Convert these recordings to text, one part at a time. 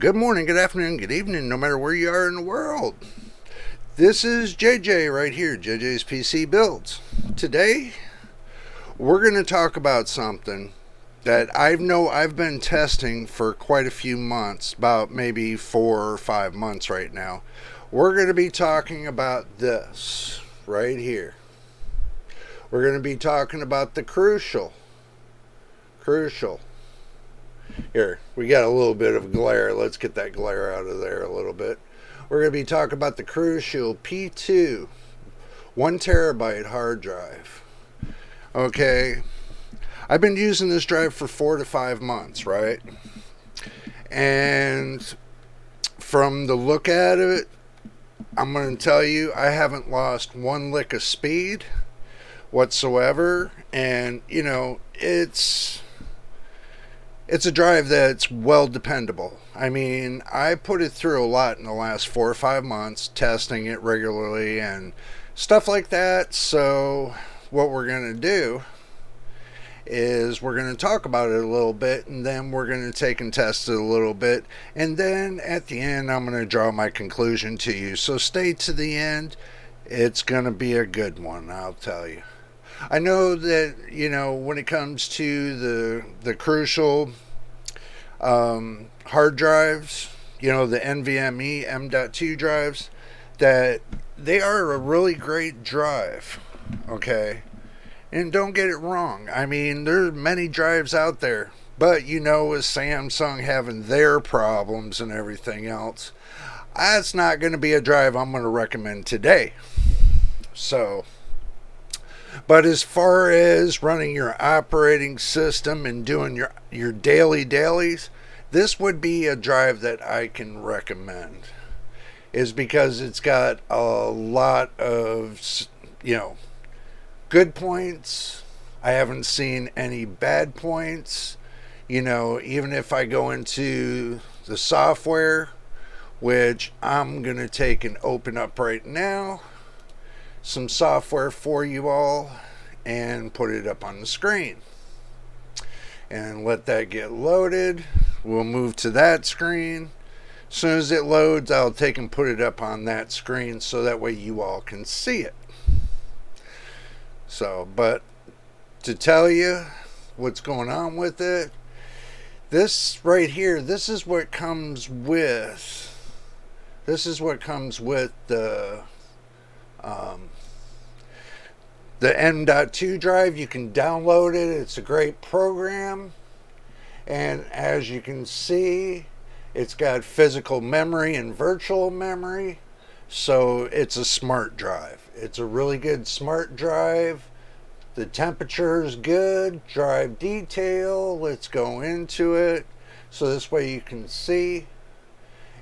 good morning, good afternoon, good evening, no matter where you are in the world. This is JJ right here, JJ's PC Builds. Today, we're going to talk about something that I've been testing for quite a few months, about maybe 4 or 5 months right now. We're going to be talking about this right here. We're going to be talking about the Crucial. Here, we got a little bit of glare. Let's get that glare out of there a little bit. We're going to be talking about the Crucial P2 1 terabyte hard drive. Okay, I've been using this drive for 4 to 5 months, right? And from the look at it, I'm going to tell you, I haven't lost one lick of speed whatsoever. And, you know, it's a drive that's well dependable. I mean, I put it through a lot in the last 4 or 5 months, testing it regularly and stuff like that. So what we're going to do is we're going to talk about it a little bit, and then we're going to take and test it a little bit, and then at the end I'm going to draw my conclusion to you. So stay to the end. It's going to be a good one, I'll tell you. I know that, you know, when it comes to the Crucial hard drives, you know, the NVMe M.2 drives, that they are a really great drive, okay? And don't get it wrong. I mean, there's many drives out there, but you know, with Samsung having their problems and everything else, that's not going to be a drive I'm going to recommend today. So, but as far as running your operating system and doing your dailies, this would be a drive that I can recommend. Is because it's got a lot of, you know, good points. I haven't seen any bad points. You know, even if I go into the software, which I'm going to take and open up right now, some software for you all, and put it up on the screen and let that get loaded. We'll move to that screen. As soon as it loads, I'll take and put it up on that screen so that way you all can see it. So, but to tell you what's going on with it, this right here, this is what comes with the M.2 drive. You can download it. It's a great program. And as you can see, it's got physical memory and virtual memory. So it's a smart drive. It's a really good smart drive. The temperature is good. Drive detail. Let's go into it. So this way you can see.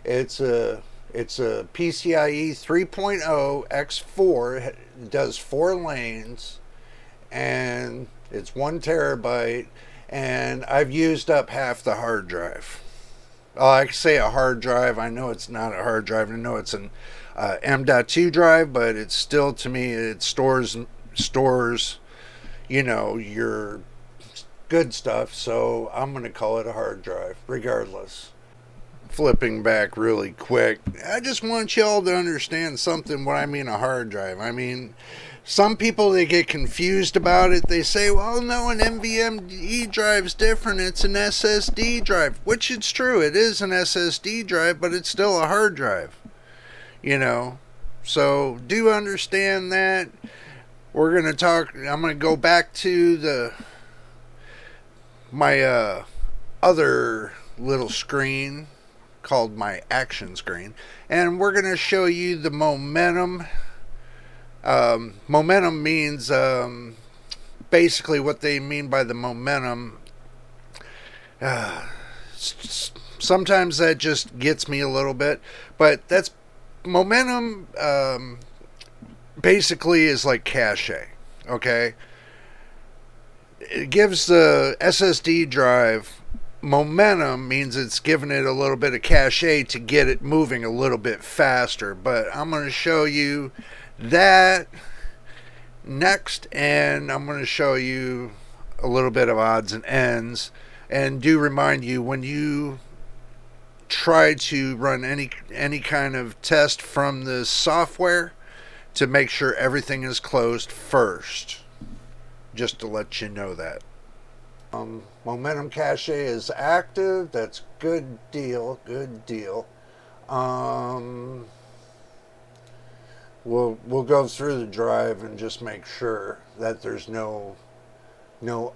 It's a PCIe 3.0 X4. It does 4 lanes, and it's 1 terabyte. And I've used up half the hard drive. I say a hard drive. I know it's not a hard drive. I know it's an M.2 drive, but it's still, to me, it stores, you know, your good stuff. So I'm going to call it a hard drive, regardless. Flipping back really quick, I just want y'all to understand something when I mean a hard drive. I mean, some people, they get confused about it. They say, well, no, an NVMe drive's different. It's an SSD drive, which it's true. It is an SSD drive, but it's still a hard drive, you know. So do understand that. We're going to talk, I'm going to go back to my other little screen called my action screen, and we're going to show you the momentum. Momentum means basically what they mean by the momentum. Sometimes that just gets me a little bit, but that's momentum. Basically, is like cache. Okay, it gives the SSD drive momentum, means it's giving it a little bit of cache to get it moving a little bit faster. But I'm going to show you that next, and I'm going to show you a little bit of odds and ends. And do remind you, when you try to run any kind of test from the software to make sure everything is closed first. Just to let you know that. Momentum cache is active. That's good deal. Good deal. We'll go through the drive and just make sure that there's no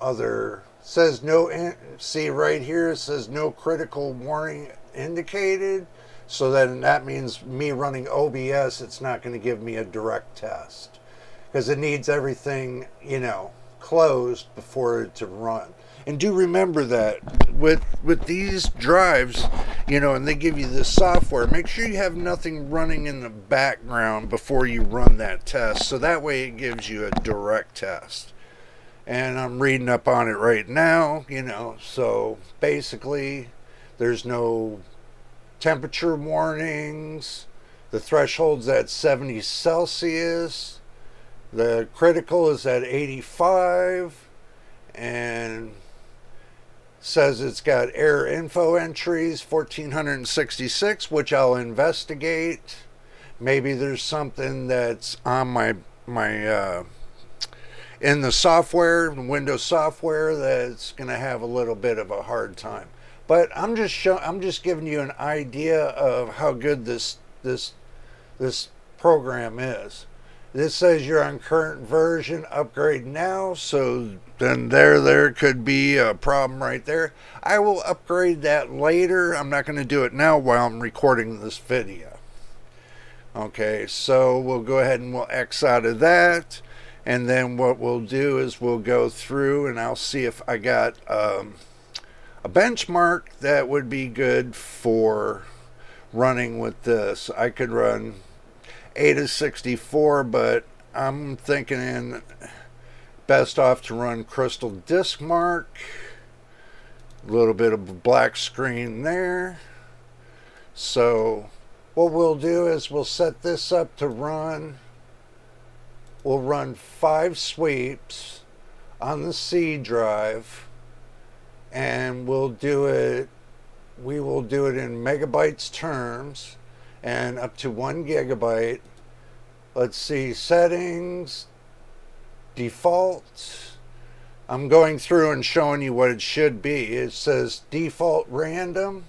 other. Says no. See right here. It says no critical warning indicated. So then that means me running OBS, it's not going to give me a direct test because it needs everything, closed before it to run. And do remember that with these drives, and they give you this software, make sure you have nothing running in the background before you run that test. So that way it gives you a direct test. And I'm reading up on it right now, so basically there's no temperature warnings. The threshold's at 70 Celsius. The critical is at 85. And says it's got error info entries 1466, which I'll investigate. Maybe there's something that's on my in the software, Windows software, that's going to have a little bit of a hard time. But I'm just giving you an idea of how good this program is. This says you're on current version, upgrade now, so then there could be a problem right there. I will upgrade that later. I'm not going to do it now while I'm recording this video. Okay, so we'll go ahead and we'll X out of that. And then what we'll do is we'll go through and I'll see if I got a benchmark that would be good for running with this. I could run Ada64, but I'm thinking best off to run Crystal Disk Mark. A little bit of a black screen there. So what we'll do is we'll set this up to run. We'll run 5 sweeps on the C drive, and we will do it in megabytes terms and up to 1 gigabyte. Let's see, settings, default. I'm going through and showing you what it should be. It says default random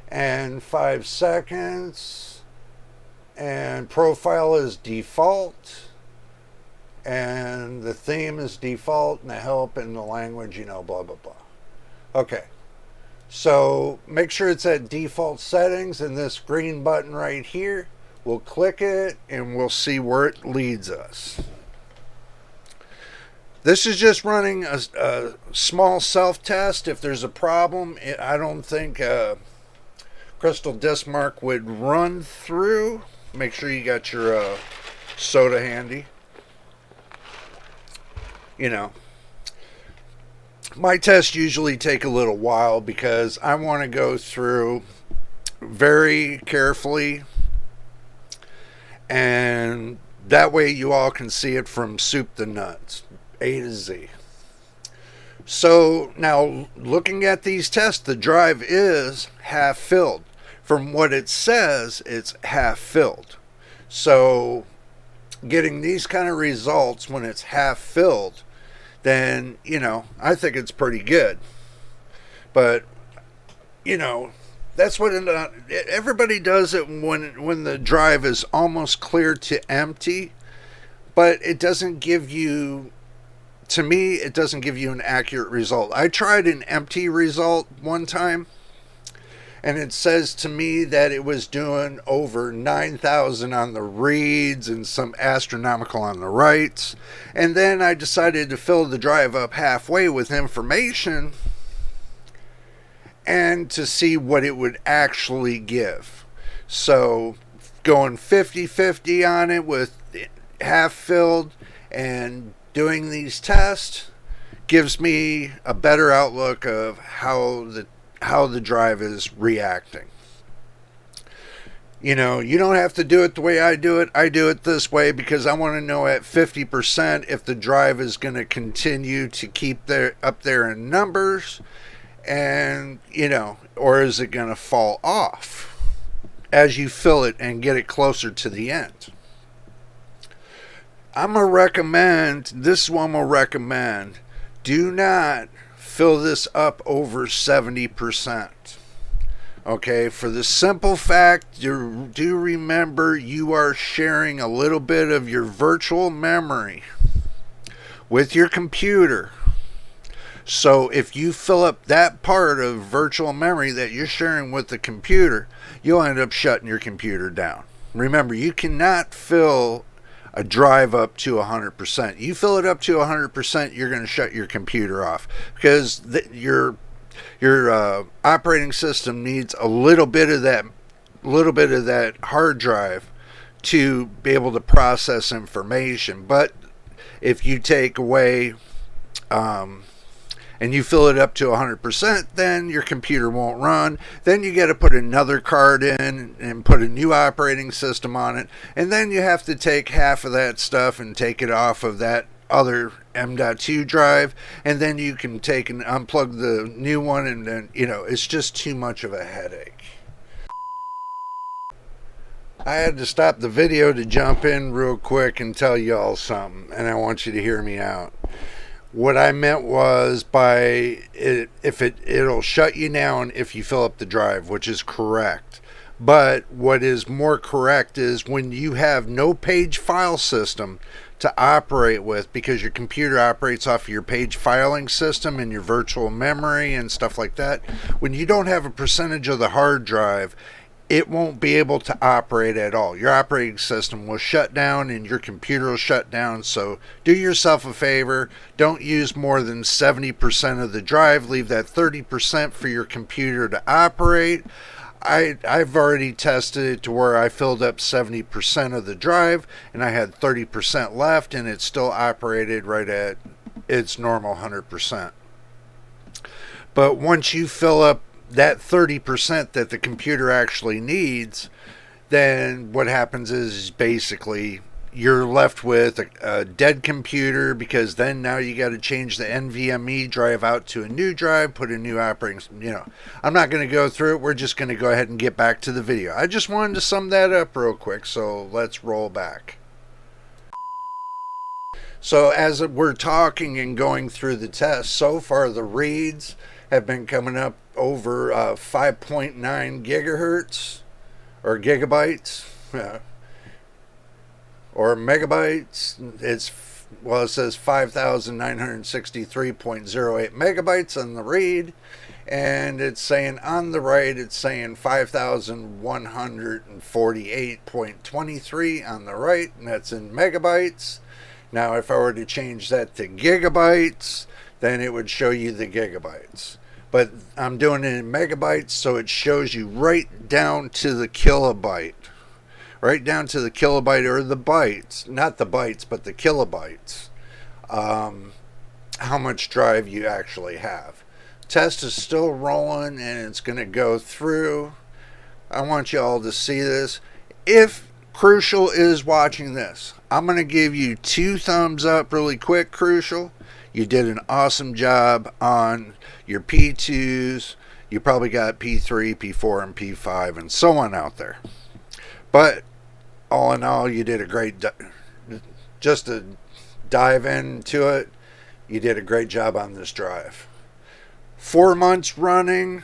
and 5 seconds, and profile is default, and the theme is default, and the help and the language, blah, blah, blah. Okay. So make sure it's at default settings, and this green button right here, we'll click it and we'll see where it leads us. This is just running a small self-test. If there's a problem, I don't think Crystal Disk Mark would run through. Make sure you got your soda handy. My tests usually take a little while because I want to go through very carefully, and that way you all can see it from soup to nuts, A to Z. So now looking at these tests, the drive is half filled. From what it says, it's half filled. So getting these kind of results when it's half filled, then, I think it's pretty good. But, that's what everybody does it when the drive is almost clear to empty, but it doesn't give you, to me, it doesn't give you an accurate result. I tried an empty result one time, and it says to me that it was doing over 9,000 on the reads and some astronomical on the writes. And then I decided to fill the drive up halfway with information and to see what it would actually give. So going 50-50 on it with half filled and doing these tests gives me a better outlook of how the drive is reacting. You don't have to do it the way I do it. I do it this way because I want to know at 50% if the drive is going to continue to keep up there in numbers, And, or is it going to fall off as you fill it and get it closer to the end? This one will recommend, do not fill this up over 70%. Okay, for the simple fact, do remember you are sharing a little bit of your virtual memory with your computer. So if you fill up that part of virtual memory that you're sharing with the computer, you'll end up shutting your computer down. Remember, you cannot fill a drive up to 100%. You fill it up to 100%, you're going to shut your computer off, because your operating system needs a little bit of that hard drive to be able to process information. But if you take away and you fill it up to 100%, then your computer won't run. Then you got to put another card in and put a new operating system on it. And then you have to take half of that stuff and take it off of that other M.2 drive. And then you can take and unplug the new one. And then, it's just too much of a headache. I had to stop the video to jump in real quick and tell y'all something. And I want you to hear me out. What I meant was it'll shut you down if you fill up the drive, which is correct. But what is more correct is when you have no page file system to operate with, because your computer operates off of your page filing system and your virtual memory and stuff like that. When you don't have a percentage of the hard drive, it won't be able to operate at all. Your operating system will shut down and your computer will shut down. So do yourself a favor. Don't use more than 70% of the drive. Leave that 30% for your computer to operate. I've already tested it to where I filled up 70% of the drive and I had 30% left, and it still operated right at its normal 100%. But once you fill up that 30% that the computer actually needs, then what happens is basically you're left with a dead computer, because then now you got to change the NVMe drive out to a new drive, put a new operating, I'm not going to go through it. We're just going to go ahead and get back to the video. I just wanted to sum that up real quick, so let's roll back. So as we're talking and going through the test, so far the reads have been coming up over 5.9 gigahertz or gigabytes or megabytes. It says 5,963.08 megabytes on the read, and it's saying on the write, it's saying 5,148.23 on the write, and that's in megabytes. Now if I were to change that to gigabytes, then it would show you the gigabytes. But I'm doing it in megabytes, so it shows you right down to the kilobyte. Right down to the kilobyte, or the bytes. Not the bytes, but the kilobytes. How much drive you actually have. Test is still rolling, and it's going to go through. I want you all to see this. If Crucial is watching this, I'm going to give you 2 thumbs up really quick, Crucial. You did an awesome job on your P2s. You probably got P3, P4, and P5, and so on out there. But all in all, you did a great just to dive into it, you did a great job on this drive. 4 months running,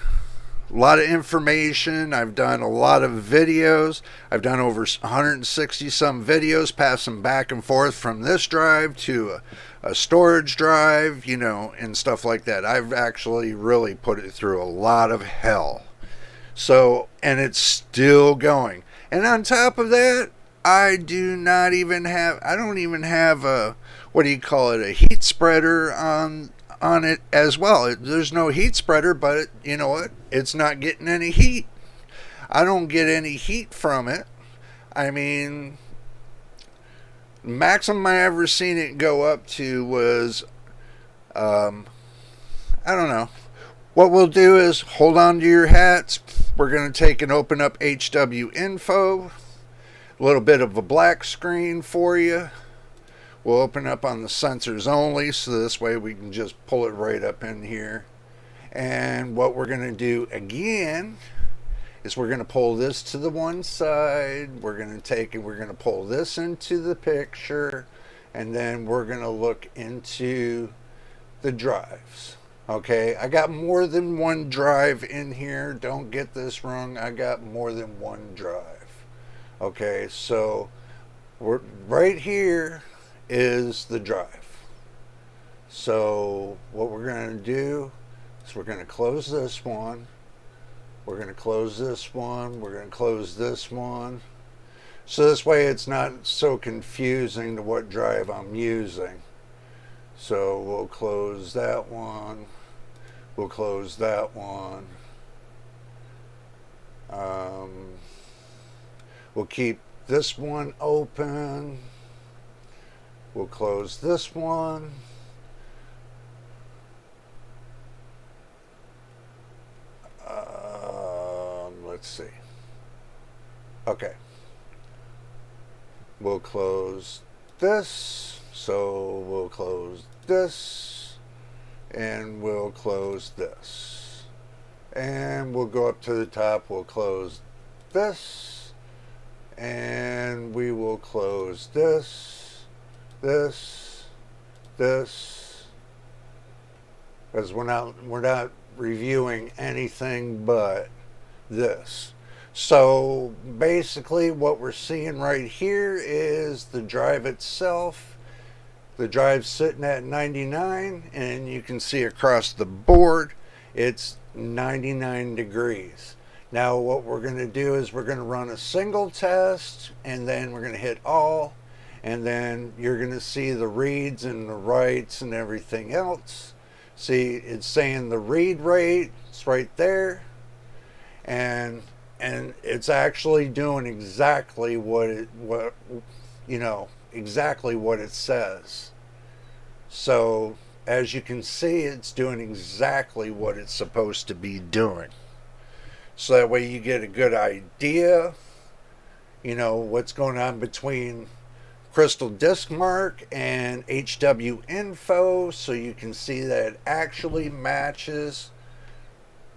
a lot of information. I've done a lot of videos. I've done over 160 some videos, passing back and forth from this drive to a storage drive, and stuff like that. I've actually really put it through a lot of hell. So, and it's still going. And on top of that, I don't even have a, a heat spreader on it as well. There's no heat spreader, but you know what? It's not getting any heat. I don't get any heat from it. I mean, maximum I ever seen it go up to was, I don't know. What we'll do is hold on to your hats. We're going to take and open up HW Info. A little bit of a black screen for you. We'll open up on the sensors only, so this way we can just pull it right up in here. And what we're going to do again is we're going to pull this to the one side. We're going to take and we're going to pull this into the picture. And then we're going to look into the drives. Okay, I got more than one drive in here. Don't get this wrong. I got more than one drive. Okay, so we're right here is the drive. So what we're going to do is we're going to close this one. We're going to close this one. We're going to close this one. So this way it's not so confusing to what drive I'm using. So we'll close that one. We'll close that one. We'll keep this one open. We'll close this one. Let's see. Okay. We'll close this. So we'll close this. And we'll close this. And we'll go up to the top. We'll close this. And we will close this. This. This. Because we're not reviewing anything but this. So basically what we're seeing right here is the drive itself. The drive's sitting at 99, and you can see across the board it's 99 degrees. Now what we're going to do is we're going to run a single test, and then we're going to hit all, and then you're going to see the reads and the writes and everything else. See, it's saying the read rate, it's right there, and it's actually doing exactly exactly what it says. So as you can see, it's doing exactly what it's supposed to be doing. So that way you get a good idea, what's going on between Crystal Disc Mark and HW Info, so you can see that it actually matches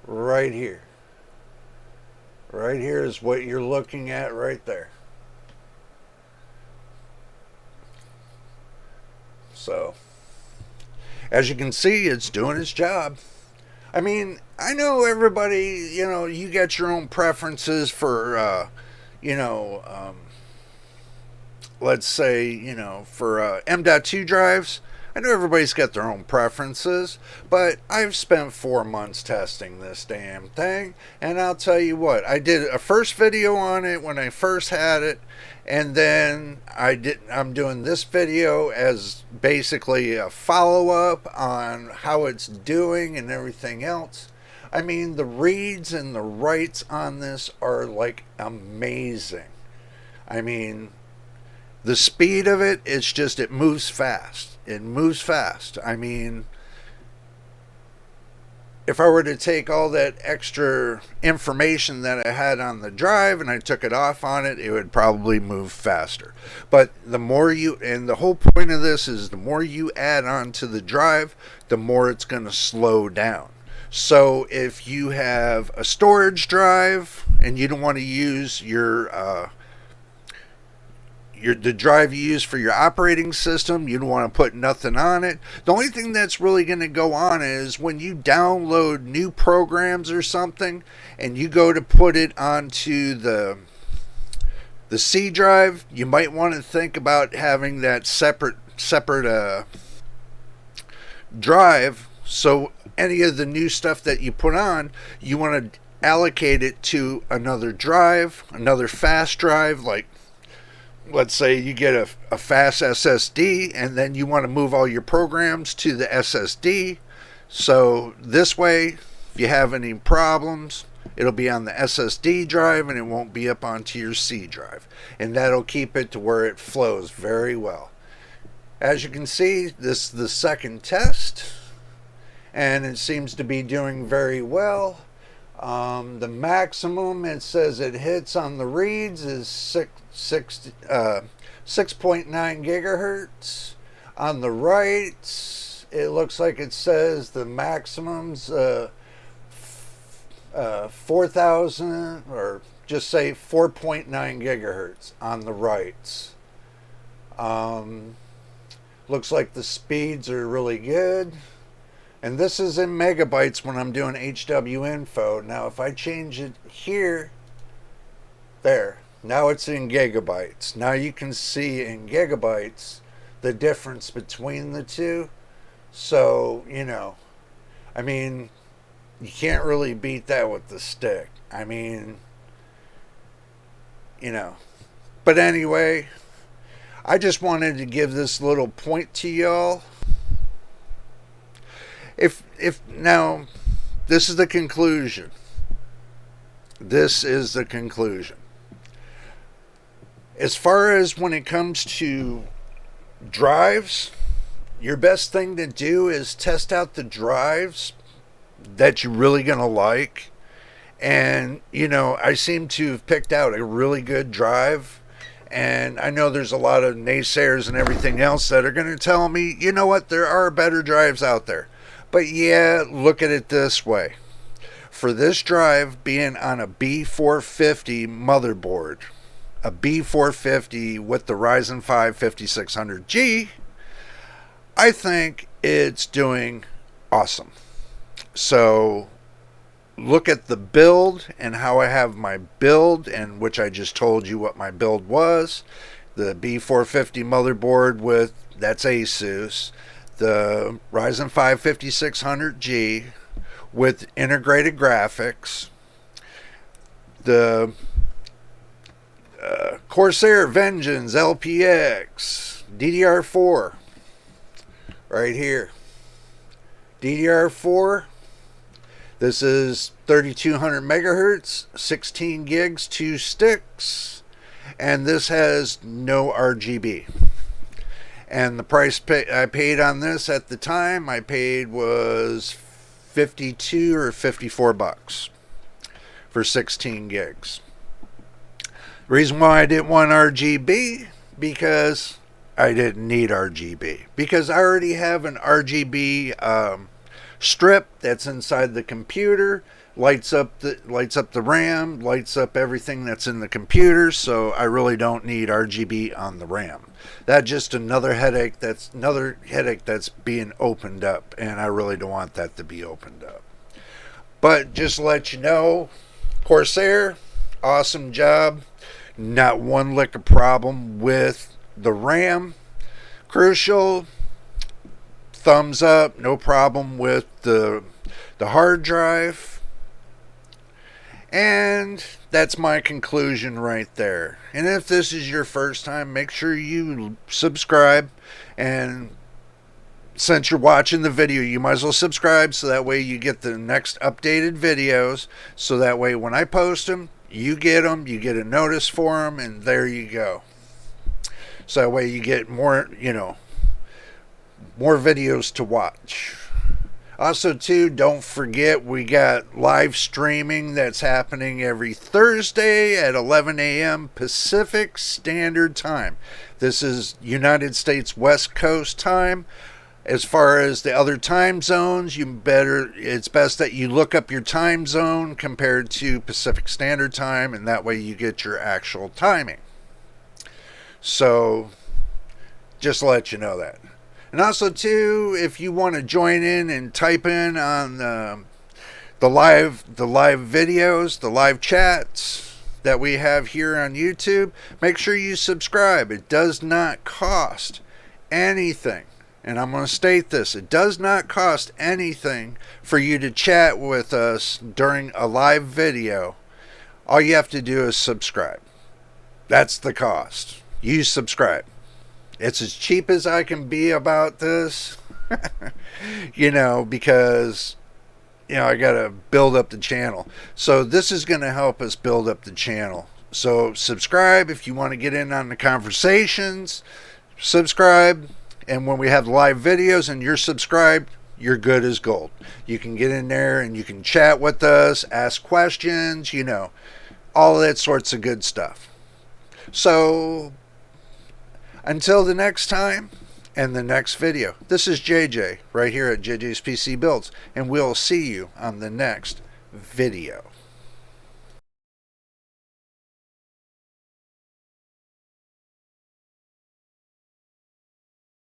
right here. Right here is what you're looking at right there. So, as you can see, it's doing its job. I mean, I know everybody, you got your own preferences for, let's say, for M.2 drives. I know everybody's got their own preferences, but I've spent 4 months testing this damn thing, and I'll tell you what, I did a first video on it when I first had it, and then I'm doing this video as basically a follow-up on how it's doing and everything else. I mean, the reads and the writes on this are like amazing. I mean, the speed of it, it moves fast. It moves fast. I mean, if I were to take all that extra information that I had on the drive and I took it off on it, it would probably move faster. But the more and the whole point of this is the more you add on to the drive, the more it's going to slow down. So if you have a storage drive and you don't want to use the drive you use for your operating system, you don't want to put nothing on it. The only thing that's really going to go on is when you download new programs or something and you go to put it onto the C drive, you might want to think about having that separate drive. So any of the new stuff that you put on, you want to allocate it to another drive, another fast drive. Like, let's say you get a fast SSD, and then you want to move all your programs to the SSD. So this way, if you have any problems, it'll be on the SSD drive and it won't be up onto your C drive. And that'll keep it to where it flows very well. As you can see, this is the second test, and it seems to be doing very well. The maximum it says it hits on the reads is 6.9 gigahertz. On the writes, it looks like it says the maximum's 4,000, or just say 4.9 gigahertz on the writes. Looks like the speeds are really good. And this is in megabytes when I'm doing HW info. Now if I change it here, there, now it's in gigabytes. Now you can see in gigabytes the difference between the two. So, I mean, you can't really beat that with the stick. I mean, But anyway, I just wanted to give this little point to y'all. If now, this is the conclusion. This is the conclusion. As far as when it comes to drives, your best thing to do is test out the drives that you're really going to like. And, I seem to have picked out a really good drive. And I know there's a lot of naysayers and everything else that are going to tell me, you know what, there are better drives out there. But yeah, look at it this way. For this drive being on a B450 motherboard, a B450 with the Ryzen 5 5600G, I think it's doing awesome. So look at the build and how I have my build, and which I just told you what my build was. The B450 motherboard with, that's Asus. The Ryzen 5 5600G with integrated graphics. The Corsair Vengeance LPX DDR4 right here. DDR4. This is 3200 megahertz, 16 gigs, 2 sticks, and this has no RGB. And the price I paid on this at the time, I paid was 52 or 54 bucks for 16 gigs. The reason why I didn't want RGB, because I didn't need RGB. Because I already have an RGB strip that's inside the computer, lights up the RAM, lights up everything that's in the computer, so I really don't need RGB on the RAM. That's just another headache that's being opened up, and I really don't want that to be opened up. But just to let you know, Corsair, awesome job. Not one lick of problem with the RAM. Crucial, thumbs up, no problem with the hard drive. And that's my conclusion right there. And if this is your first time, make sure you subscribe. And since you're watching the video, you might as well subscribe, so that way you get the next updated videos. So that way when I post them, you get a notice for them, and there you go. So that way you get more, more videos to watch. Also, too, don't forget we got live streaming that's happening every Thursday at 11 a.m. Pacific Standard Time. This is United States West Coast time. As far as the other time zones, it's best that you look up your time zone compared to Pacific Standard Time, and that way you get your actual timing. So, just to let you know that. And also, too, if you want to join in and type in on the live videos, the live chats that we have here on YouTube, make sure you subscribe. It does not cost anything. And I'm going to state this. It does not cost anything for you to chat with us during a live video. All you have to do is subscribe. That's the cost. You subscribe. It's as cheap as I can be about this. Because, I got to build up the channel. So this is going to help us build up the channel. So subscribe if you want to get in on the conversations. Subscribe. And when we have live videos and you're subscribed, you're good as gold. You can get in there and you can chat with us, ask questions, all of that sorts of good stuff. So, until the next time and the next video, this is JJ right here at JJ's PC Builds, and we'll see you on the next video.